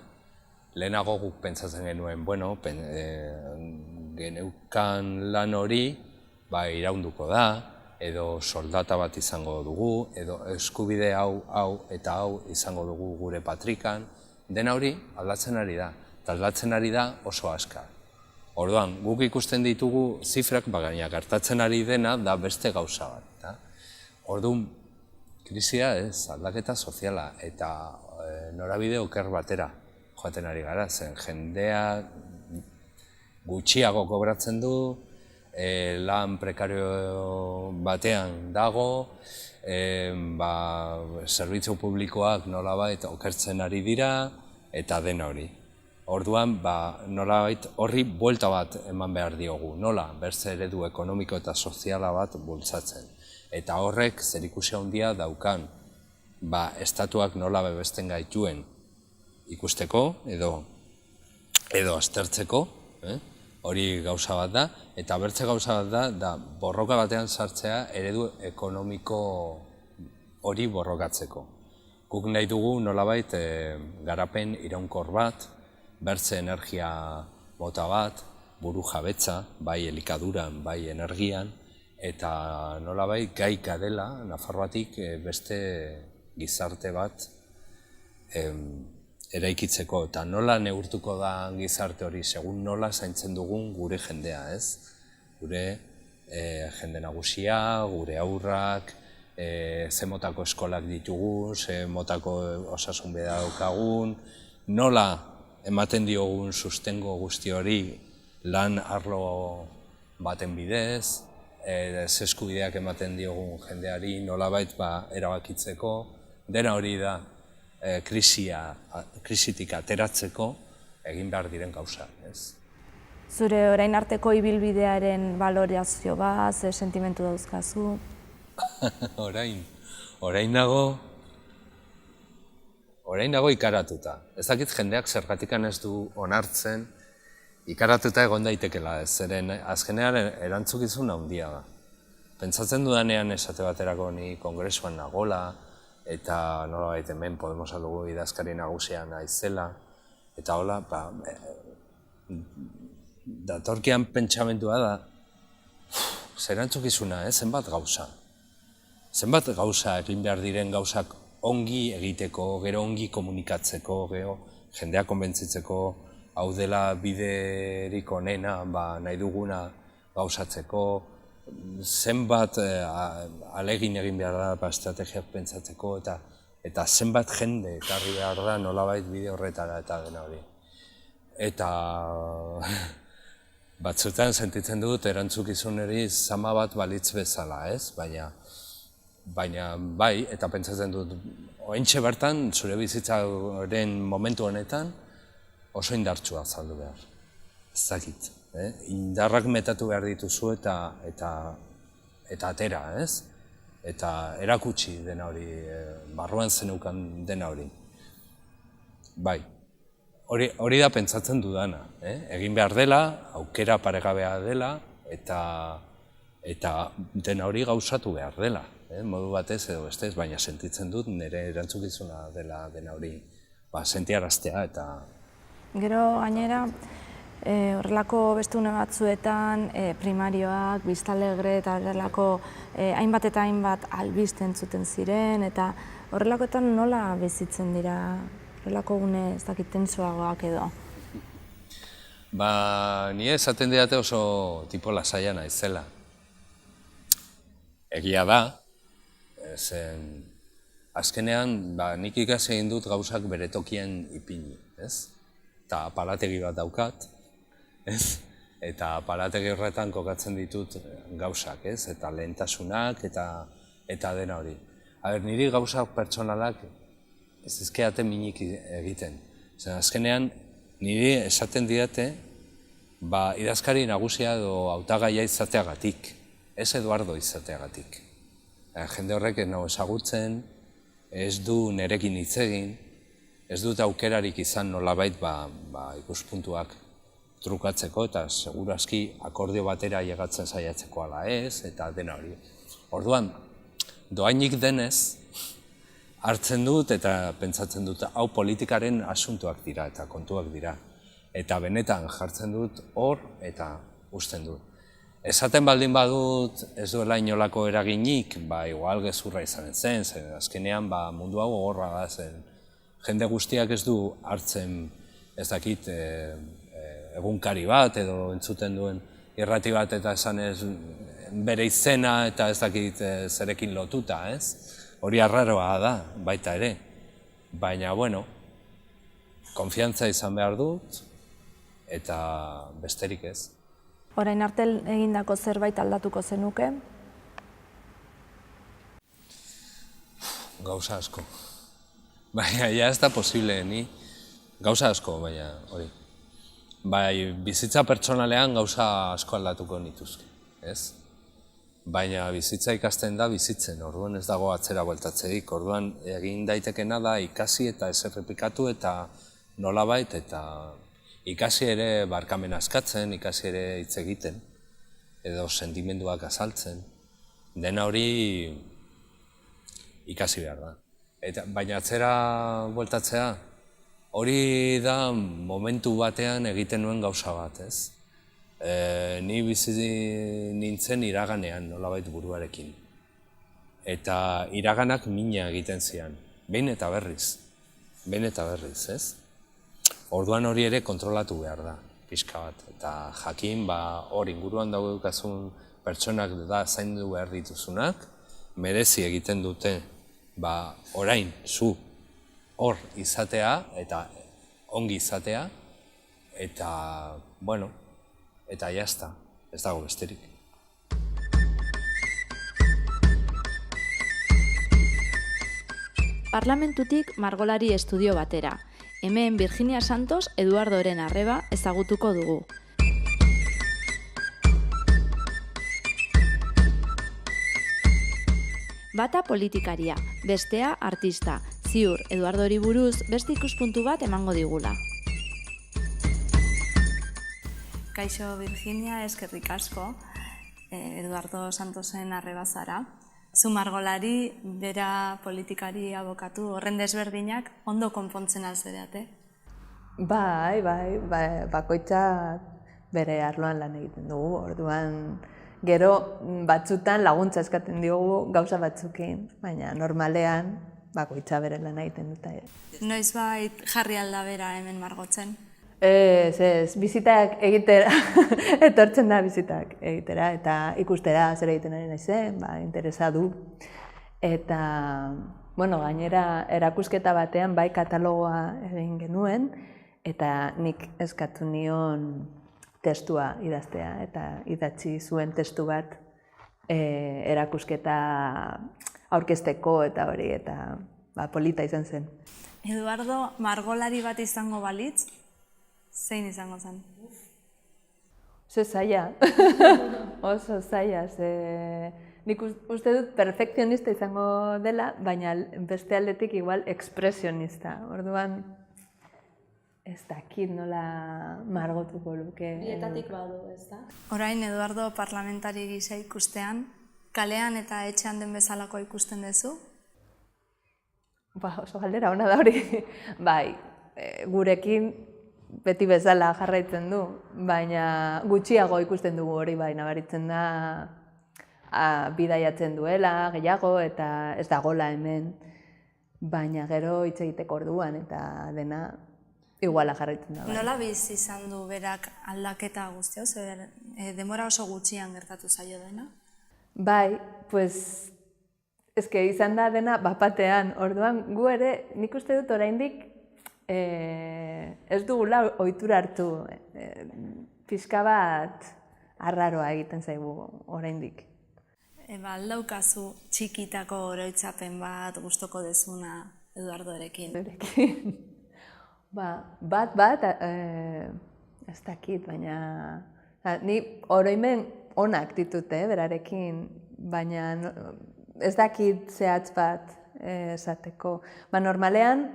Lehenago guk pentsatzen genuen, bueno, geneukan lan hori iraunduko da, edo soldata bat izango dugu, edo eskubide hau eta hau izango dugu gure patrikan. Dena hori aldatzen ari da, eta aldatzen ari da oso askar. Orduan, guk ikusten ditugu zifrak, baina gertatzen ari dena da beste gauza bat. Orduan, krisia ez, aldaketa soziala eta norabide oker batera joaten ari gara, zen jendea gutxiago kobratzen du, lan prekario batean dago, zerbitzu publikoak nolabait okertzen ari dira eta dena hori. Orduan, nolabait horri buelta bat eman behar diogu, nola, berze eredu ekonomiko eta soziala bat bultzatzen. Eta horrek zerikusi handia daukan, estatuak nola bebesten gaituen ikusteko edo aztertzeko, hori gauza bat da, eta bertze gauza bat da borroka batean sartzea eredu ekonomiko hori borrokatzeko. Guk nahi dugu nolabait garapen iraunkor bat, bertze energia mota bat, buru jabetza, bai elikaduran, bai energian, eta nolabait gai garela Nafarroatik beste gizarte bat eraikitzeko. Eta nola neurtuko da gizarte hori, segun nola zaintzen dugun gure jendea, ez? Gure jende nagusia, gure haurrak, ze motako eskolak ditugun, ze motako osasun beda daukagun, nola ematen diogun sustengo guzti hori lan arlo baten bidez, ze eskubideak ematen diogun jendeari nolabait erabakitzeko, dena hori da krisitik ateratzeko egin behar diren gauza, ez? Zure orain arteko ibilbidearen balorazio bat, ze sentimentu dauzkazu? Orain nago ikaratuta. Ez dakit jendeak zergatikan ez du onartzen, ikaratuta egon daitekela ez, zeren azkenean erantzukizun handia da. Pentsatzen dudanean esate baterako ni kongresuan nagola, eta nolabait hemen Podemos aldugu idazkari nagusia naizela, eta hola, datorkian pentsamendua da, zerantzukizuna, zenbat gauza. Zenbat gauza egin behar diren gauzak ongi egiteko, gero ongi komunikatzeko, gero jendea konbentzitzeko, hau dela biderik onena, nahi duguna gauzatzeko, zenbat alegin egin behar da estrategiak pentsatzeko, eta zenbat jende ekarri behar da nolabait bide horretara eta dena hori. Eta batzuetan sentitzen dut erantzukizuneri zama bat balitz bezala, ez? Baina bai, eta pentsatzen dut, oraintxe bertan, zure bizitzaren momentu honetan, oso indartsua azaldu behar. Ez dakit, indarrak metatu behar dituzu eta atera, ez? Eta erakutsi dena hori, barruan zeneukan dena hori. Bai, hori da pentsatzen dudana, egin behar dela, aukera paregabea dela, eta dena hori gauzatu behar dela. Modu batez edo bestez, baina sentitzen dut nire erantzukizuna dela dena hori sentiaraztea eta... Gero gainera, horrelako beste une batzuetan, primarioak, Biztalegre eta horrelako hainbat eta hainbat albiste entzuten ziren, eta horrelakoetan nola bizitzen dira, horrelako une ez dakit tentsuagoak edo? Ni esaten didate oso tipo lasaia naizela. Egia da, azkenean nik ikasi egin dut gauzak bere tokien ipini, ez? Eta aparategi bat daukat, ez? Eta aparategi horretan kokatzen ditut gauzak, ez? Eta lehentasunak eta dena hori. Niri gauzak pertsonalak ez dizkidate minik egiten. Azkenean, niri esaten didate, idazkari nagusia edo hautagaia izateagatik, ez Eduardo izateagatik. Jende horrek ez nago ezagutzen, ez du nerekin hitz egin, ez dut aukerarik izan nolabait ikuspuntuak trukatzeko eta segurazki akordio batera llegatzen saiatzeko ala ez, eta dena hori. Orduan, doainik denez, hartzen dut eta pentsatzen dut hau politikaren asuntoak dira eta kontuak dira. Eta benetan jartzen dut hor eta usten dut. Esaten baldin badut ez duela inolako eraginik, igual gezurra izanen zen, azkenean mundu hau gogorra da zen. Jende guztiak ez du hartzen, ez dakit, egunkari bat edo entzuten duen irrati bat eta esanez bere izena eta ez dakit zerekin lotuta, ez? Hori arraroa da, baita ere. Baina, bueno, konfiantza izan behar dut eta besterik ez. Orain arte egindako zerbait aldatuko zenuke? Gauza asko. Baina, ja ez da posible, ni. Gauza asko, baina, hori. Bizitza pertsonalean gauza asko aldatuko nituzke, ez? Baina bizitza ikasten da bizitzen, orduan ez dago atzera bueltatzerik, orduan egin daitekena da ikasi eta ez errepikatu eta nolabait eta ikasi ere barkamena askatzen, ikasi ere hitz egiten, edo sentimenduak azaltzen, dena hori ikasi behar da. Baina atzera bueltatzea, hori da momentu batean egiten nuen gauza bat, ez? Ni bizi nintzen iraganean, nolabait buruarekin. Eta iraganak mina egiten zian, behin eta berriz, ez? Orduan hori ere kontrolatu behar da, pixka bat. Eta jakin, hor inguruan daukazun pertsonak da zaindu behar dituzunak, merezi egiten dute, orain, zu, hor izatea eta ongi izatea, eta, bueno, eta jazta, ez dago besterik. Parlamentutik margolari estudio batera. Hemen Virginia Santos Eduardoren arreba ezagutuko dugu. Bata politikaria, bestea artista. Ziur, Eduardori buruz beste ikuspuntu bat emango digula. Kaixo Virginia, eskerrik asko, Eduardo Santosen arreba zara. Zu margolari, bera politikari, abokatu, horren desberdinak ondo konpontzen alzereate? Bai, bakoitzak bere arloan lan egiten dugu, orduan Gero batzutan laguntza eskatzen diogu gauza batzukin, baina normalean bakoitza bere lana egiten dut. Noizbait jarri alda bera hemen margotzen? Ez, bizitak egitera, etortzen da bizitak egitera, eta ikustera zer egiten ari naizen, interesa du. Eta, gainera erakusketa batean bai katalogoa egin genuen, eta nik eskatu nion testua idaztea, eta idatzi zuen testu bat erakusketa aurkezteko eta hori, eta polita izan zen. Eduardo, margolari bat izango balitz, zein izango zen? Oso zaila, oso zaila, nik uste dut perfekzionista izango dela, baina beste aldetik igual ekspresionista. Orduan, ez dakit nola margotuko luke. Bietatik badu, ez da? Orain Eduardo parlamentari gisa ikustean, kalean eta etxean den bezalako ikusten duzu? Oso galdera ona da hori. Bai, gurekin beti bezala jarraitzen du, baina gutxiago ikusten dugu hori, bai, nabaritzen da bidaiatzen duela, gehiago, eta ez dagoela hemen, baina gero hitz egiteko orduan, eta dena iguala jarraitzen da. Nola bizi izan du berak aldaketa guzti hau, zer denbora oso gutxian gertatu zaio dena? Bai, pues, eske izan da dena bapatean, orduan gu ere, nik uste dut oraindik ez dugula ohitura hartu, pixka bat arraroa egiten zaigu oraindik. Aldaukazu txikitako oroitzapen bat gustoko dezuna Eduardorekin? Bat, ez dakit, baina ni oroimen onak ditut, berarekin, baina ez dakit zehatz bat esateko. Normalean,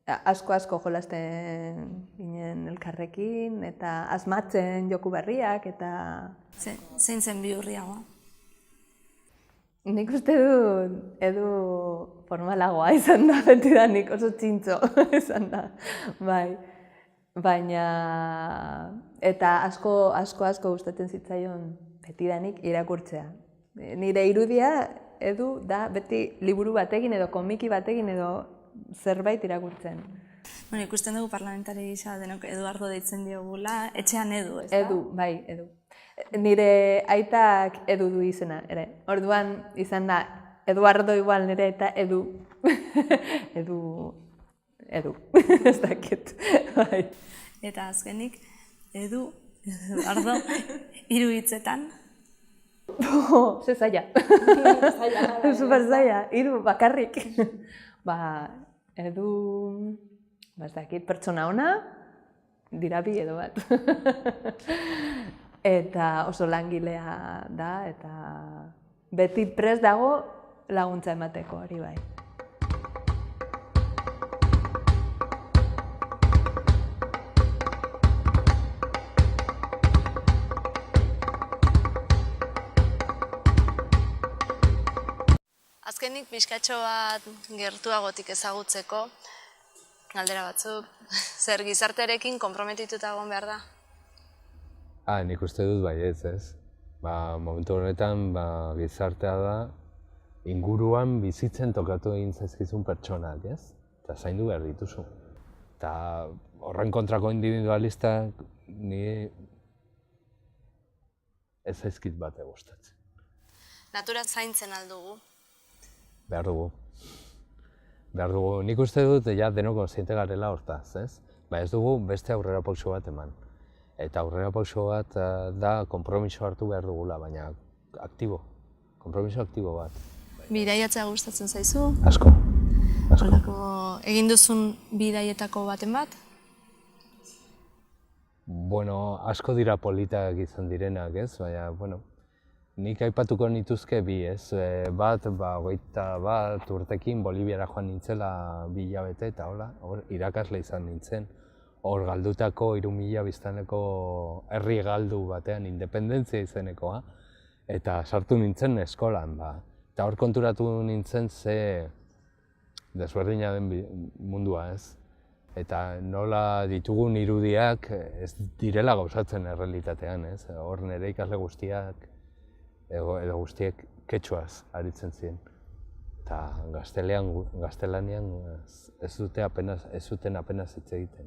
asko jolasten ginen elkarrekin, eta asmatzen joku berriak, eta... Zein zen bihurriagoa? Nik uste dut edu formalagoa izan da, betidanik oso txintxo izan da, bai. Baina, eta asko gustatzen zitzaion betidanik irakurtzea. Nire irudia edu da beti liburu batekin edo komiki batekin edo zerbait irakurtzen. Ikusten dugu parlamentari gisa denok Eduardo deitzen diogula, etxean Edu, ez da? Edu, bai, Edu. Nire aitak Edu du izena, ere. Orduan izan da, Eduardo igual nire eta Edu. Edu, ez dakit, bai. Eta azkenik, Eduardo, 3 hitzetan? Ze zaila. Super zaila, 3 bakarrik. Edu, ez dakit, pertsona ona, dira bi edo bat. Eta oso langilea da, eta beti prest dago laguntza emateko hori bai. Azkenik pixkatxo bat gertuagotik ezagutzeko, galdera batzuk, zer gizartearekin konprometituta egon behar da? Nik uste dut baietz, ez. Momentu honetan gizartea da inguruan bizitzen tokatu egin zaizkizun pertsonak, ez? Eta zaindu behar dituzu. Eta horren kontrako individualistak ni ez zaizkit bat gustatzen. Natura zaintzen aldugu? Behar dugu. Nik uste dut denok kontziente garela hortaz, ez? Ez dugu beste aurrerapauso bat eman. Eta aurrerapauso bat da konpromiso hartu behar dugula, baina aktibo. Konpromiso aktibo bat. Bidaiatzea gustatzen zaizu? Asko. Egin duzun bidaietako baten bat? Asko dira politak izan direnak, ez? Baina, nik aipatuko nituzke bi, ez? Bat, 21 urtekin Boliviara joan nintzela 2 hilabete eta hor irakasle izan nintzen. Hor galdutako 3.000 biztaneko herri galdu batean, independentzia izenekoa, eta sartu nintzen eskolan, Eta hor konturatu nintzen ze desberdina den mundua, ez? Eta nola ditugun irudiak ez direla gauzatzen errealitatean, ez? Hor nire ikasle guztiak edo guztiek ketxuaz aritzen ziren. Eta gaztelanian ez zuten apenas hitz egiten.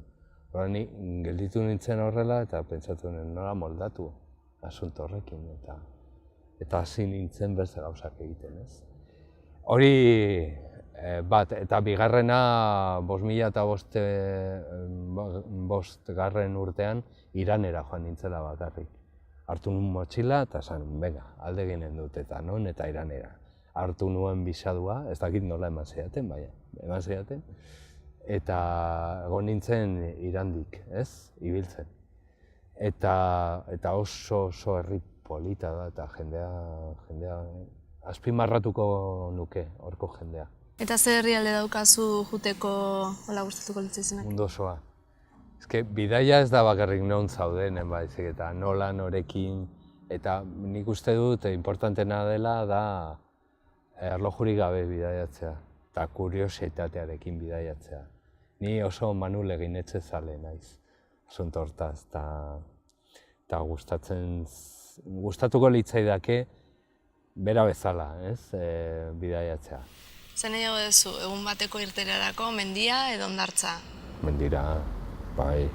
Horra ni gelditu nintzen horrela eta pentsatu nola moldatu asunto horrekin eta hasi nintzen beste gauzak egiten, ez? Hori bat, eta bigarrena 2005 urtean Iranera joan nintzela bakarrik. Hartu nuen motxila eta esan, venga, alde ginen dut eta non eta Iranera. Hartu nuen bisadua, ez dakit nola eman zidaten, baina, eman zidaten. Eta egon nintzen Irandik, ez? Ibiltzen. Eta oso herri polita da eta jendea azpimarratuko nuke horko jendea. Eta zer herrialde daukazu juteko hola gustatuko litzaizunak? Mundu osoa. Eske bidaia ez da bakarrik non zaudenen baizik eta nola norekin eta nik uste dut importantena dela da erlojurik gabe bidaiatzea eta kuriositatearekin bidaiatzea. Ni oso Manul Eginetxe zale naiz, asunto hortaz, eta gustatuko litzaidake bera bezala, ez, bidaiatzea. Zer nahiago duzu, egun bateko irteerarako mendia edo hondartza? Mendira, bai.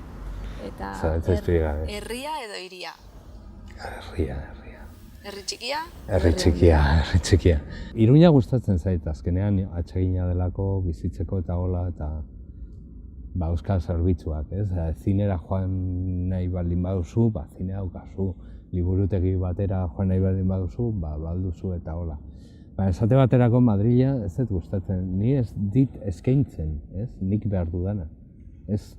Eta herria edo hiria? Herria. Herri txikia? Herri txikia. Iruña gustatzen zait, azkenean atsegina delako, bizitzeko eta hola, eta euskal zerbitzuak, ez? Zinera joan nahi baldin baduzu, zinea daukazu. Liburutegi batera joan nahi baldin baduzu, balduzu eta hola. Esate baterako Madrila ez dut gustatzen, ni ez dit eskaintzen, ez? Nik behar dudana, ez?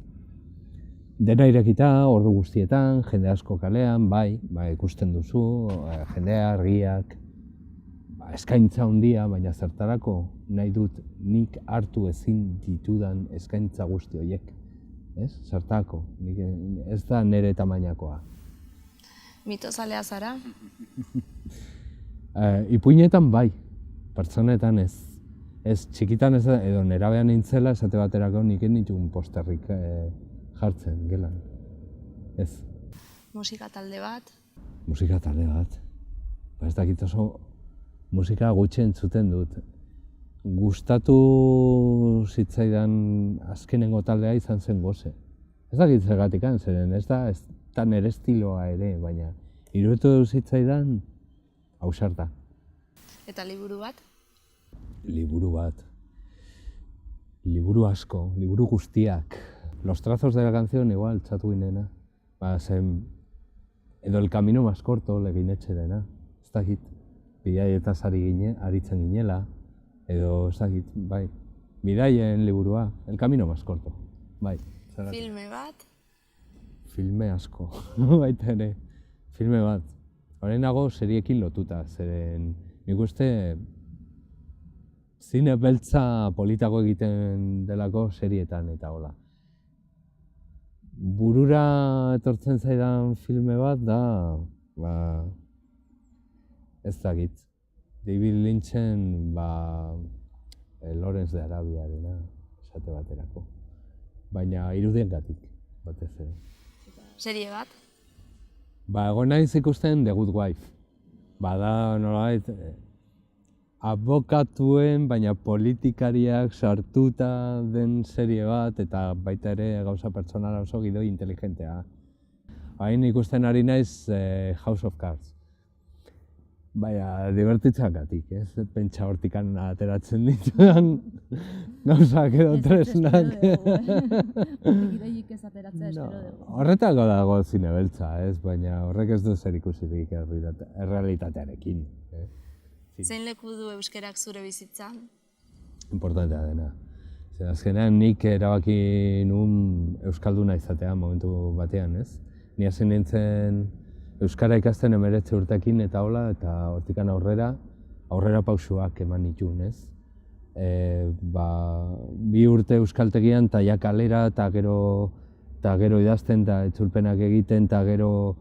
Dena irekita, ordu guztietan, jende asko kalean, bai, ikusten duzu, jendea, argiak, eskaintza handia, baina zertarako nahi dut nik hartu ezin ditudan eskaintza guzti horiek, ez? Zertarako, ez da nire tamainakoa. Mitozalea zara? Ipuinetan bai, pertsonetan ez. Ez txikitan ez edo nerabean nintzela esate baterako nik nituen posterrik jartzen, gelan. Ez. Musika talde bat? Musika talde bat. Ez dakit oso musika gutxi entzuten dut. Gustatu zitzaidan azkenengo taldea izan zen Gose. Ez dakit zergatik zeren, ez da nire estiloa ere, baina iruditu zitzaidan ausarta. Eta liburu bat? Liburu bat. Liburu asko, liburu guztiak. Los trazos de la canción igual txatu ginena. Edo El camino más corto Eginetxe dena. Ez dakit. Bidaietaz aritzen ginela. Edo ez dakit, bai. Bidaien liburua. El camino más corto. Bai. Filme bat? Filme asko. Baita ere. Filme bat. Horenago seriekin lotuta, zeren nik uste zine beltza politago egiten delako serietan eta hola. Burura etortzen zaidan filme bat da, ez dakit, David Lynchen, Lawrence de Arabiarena, esate baterako. Baina irudiengatik, batez ere. Serie bat? Egon naiz ikusten The Good Wife. Bada nolabait abokatuen, baina politikariak sartuta den serie bat eta baita ere gauza pertsonala oso gidoi inteligentea. Hain ikusten ari naiz House of Cards. Baina, divertitzagatik, ez? Pentsa hortikan ateratzen ditudan gauzak edo tresnak. Gidoiik ez ateratzea espero dugu. Horretako dago zine beltza, ez? Baina horrek ez du zer ikusirik errealitatearekin. Zein leku du euskerak zure bizitzan? Importantea dena. Azkenean nik erabaki nuen euskalduna izatea momentu batean, ez? Ni hasi nintzen euskara ikasten 19 urtekin eta hola, eta hortikan aurrera pausuak eman nituen, ez? 2 urte euskaltegian eta ja kalera eta gero idazten eta itzulpenak egiten eta gero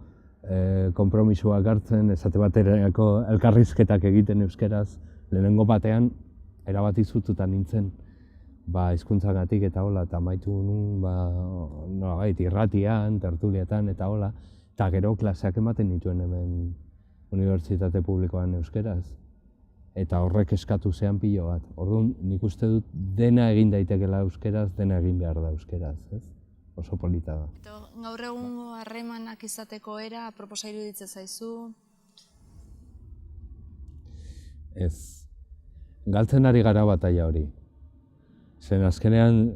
konpromisuak hartzen, esate baterako elkarrizketak egiten euskeraz. Lehenengo batean erabati zututa nintzen hizkuntzagatik eta hola, eta amaitu nuen nolabait irratian, tertuliatan eta hola. Eta gero klaseak ematen nituen hemen unibertsitate publikoan euskeraz. Eta horrek eskatu zean pilo bat. Orduan, nik uste dut dena egin daitekela euskeraz, dena egin behar da euskeraz, ez? Oso polita da. Eta gaur egungo harremanak izateko era, proposa iruditzen zaizu? Ez. Galtzen ari gara bataila hori. Zen azkenean,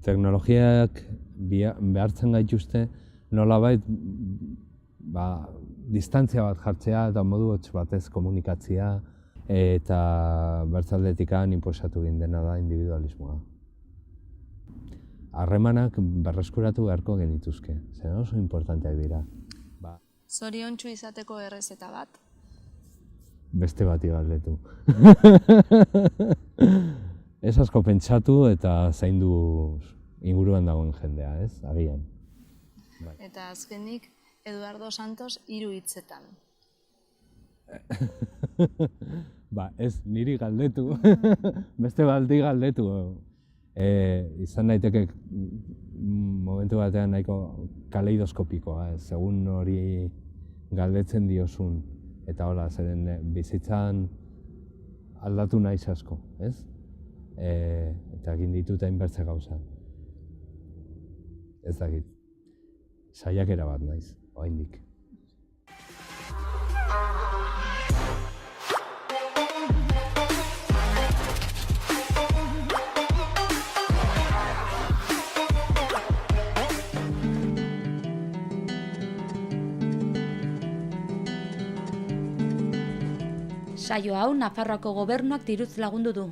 teknologiak behartzen gaituzte nolabait distantzia bat jartzea eta modu hotz batez komunikatzea eta bertzaldetikan inposatu egin dena da individualismoa. Harremanak berreskuratu beharko genituzke, zen oso importanteak dira. Zoriontsu izateko errezeta bat? Beste bati galdetu. Ez asko pentsatu eta zaindu inguruan dagoen jendea, ez? Agian. Eta azkenik, Eduardo Santos 3 hitzetan. Ez niri galdetu, beste baldi galdetu. Izan daiteke momentu batean nahiko kaleidoskopikoa, segun hori galdetzen diozun. Eta hola, zeren bizitzan aldatu naiz asko, ez? Eta egin ditut hainbertze gauza. Ez dakit, saiakera bat naiz, oraindik. Saio hau Nafarroako gobernuak diruz lagundu du.